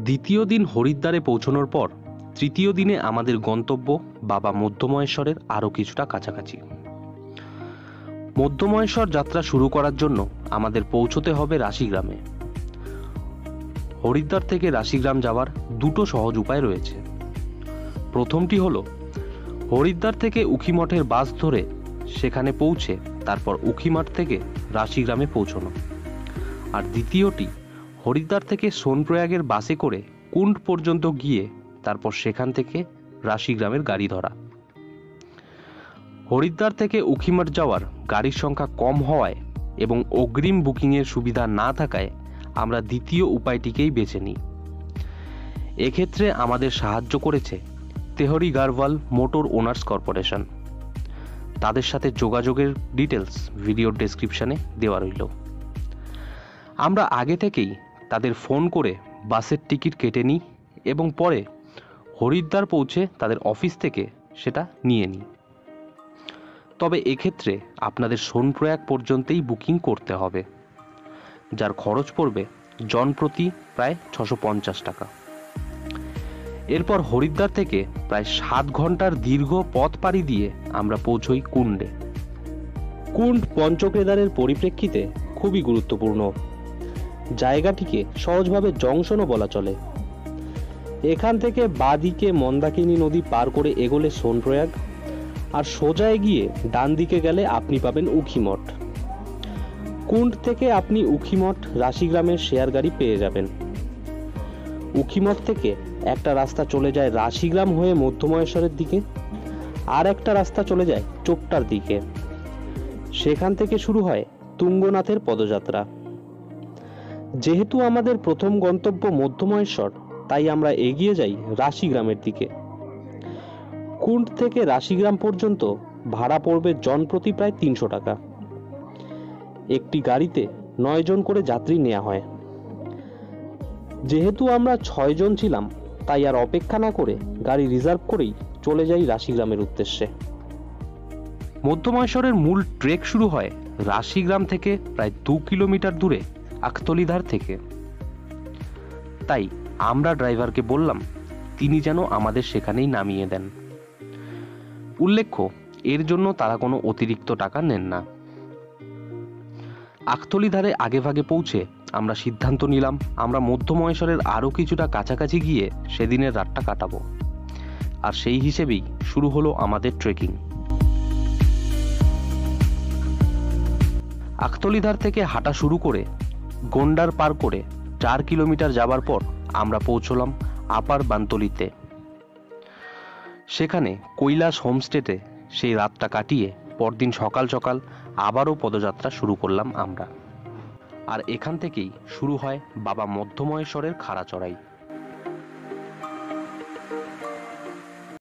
দ্বিতীয় দিন হরিদ্বারে পৌঁছানোর পর তৃতীয় দিনে আমাদের গন্তব্য বাবা মধ্যমহেশ্বরের আরও কিছুটা কাছাকাছি। মধ্যমহেশ্বর যাত্রা শুরু করার জন্য আমাদের পৌঁছতে হবে রাশিগ্রামে। হরিদ্বার থেকে রাশিগ্রাম যাওয়ার দুটো সহজ উপায় রয়েছে। প্রথমটি হলো হরিদ্বার থেকে উখিমঠের বাস ধরে সেখানে পৌঁছে তারপর উখিমঠ থেকে রাশিগ্রামে পৌঁছানো, আর দ্বিতীয়টি হরিদ্বার থেকে সোনপ্রয়াগের বাসে করে কুন্ড পর্যন্ত গিয়ে তারপর সেখান থেকে রাশিগ্রামের গাড়ি ধরা। হরিদ্বার থেকে উখিমঠ যাওয়ার গাড়ির সংখ্যা কম হওয়ায় এবং অগ্রিম বুকিংয়ের সুবিধা না থাকায় আমরা দ্বিতীয় উপায়টিকেই বেছে নিই। এক্ষেত্রে আমাদের সাহায্য করেছে tehari Garewal motor owners corporation. তাদের সাথে যোগাযোগের ডিটেলস ভিডিওর ডেসক্রিপশনে দেওয়া রইল। আমরা আগে থেকেই তাদের ফোন করে বাসের টিকিট কেটে নিই এবং পরে হরিদ্বার পৌঁছে তাদের অফিস থেকে সেটা নিয়ে নিই। তবে এক্ষেত্রে আপনাদের সোনপ্রয়াগ পর্যন্তই বুকিং করতে হবে, যার খরচ পড়বে জনপ্রতি প্রায় 650 টাকা। এরপর হরিদ্বার থেকে প্রায় 7 ঘন্টার দীর্ঘ পথ পাড়ি দিয়ে আমরা পৌঁছই কুন্ডে। কুন্ড পঞ্চকেদারের পরিপ্রেক্ষিতে খুবই গুরুত্বপূর্ণ। জায়গাটিকে সহজভাবে জংশনও বলা চলে। এখান থেকে বাঁদিকে মন্দাকিনী নদী পার করে এগোলে সোনপ্রয়াগ, আর সোজা এগিয়ে ডান দিকে গেলে আপনি পাবেন উখিমঠ। কুন্ড থেকে আপনি উখিমঠ রাশিগ্রামের শেয়ার গাড়ি পেয়ে যাবেন। উখিমঠ থেকে একটা রাস্তা চলে যায় রাশিগ্রাম হয়ে মধ্যমহেশ্বরের দিকে, আর একটা রাস্তা চলে যায় চোপটার দিকে। সেখান থেকে শুরু হয় তুঙ্গনাথের পদযাত্রা। যেহেতু আমাদের প্রথম গন্তব্য মধ্যমহেশ্বর, তাই আমরা এগিয়ে যাই রাশিগ্রামের দিকে। কুন্ড থেকে রাশিগ্রাম পর্যন্ত ভাড়া পড়বে জনপ্রতি প্রায় 300 টাকা। একটি গাড়িতে 9 জন করে যাত্রী নেওয়া হয়। যেহেতু আমরা 6 জন ছিলাম, তাই আর অপেক্ষা না করে গাড়ি রিজার্ভ করেই চলে যাই রাশিগ্রামের উদ্দেশ্যে। মধ্যমহেশ্বরের মূল ট্রেক শুরু হয় রাশিগ্রাম থেকে প্রায় 2 কিলোমিটার দূরে আখতলিধার থেকে। তাই আমরা ড্রাইভারকে বললাম তিনি যেন আমাদের সেখানেই নামিয়ে দেন। উল্লেখ্য, এর জন্য তারা কোনো অতিরিক্ত টাকা নেন না। আখতলিধারে আগেভাগে পৌঁছে আমরা সিদ্ধান্ত নিলাম আমরা মধ্যমহেশ্বরের আরও কিছুটা কাছাকাছি গিয়ে সেদিনের রাতটা কাটাবো, আর সেই হিসেবেই শুরু হলো আমাদের ট্রেকিং। আখতলিধার থেকে হাঁটা শুরু করে গন্ডার পার করে 4 কিলোমিটার যাবার পর আমরা পৌঁছলাম আপার বান্তলিতে। সেখানে কৈলাস হোমস্টেতে সেই রাতটা কাটিয়ে পরদিন সকাল সকাল আবারও পদযাত্রা শুরু করলাম আমরা। আর এখান থেকেই শুরু হয় বাবা মধ্যমহেশ্বরের খাড়া চড়াই।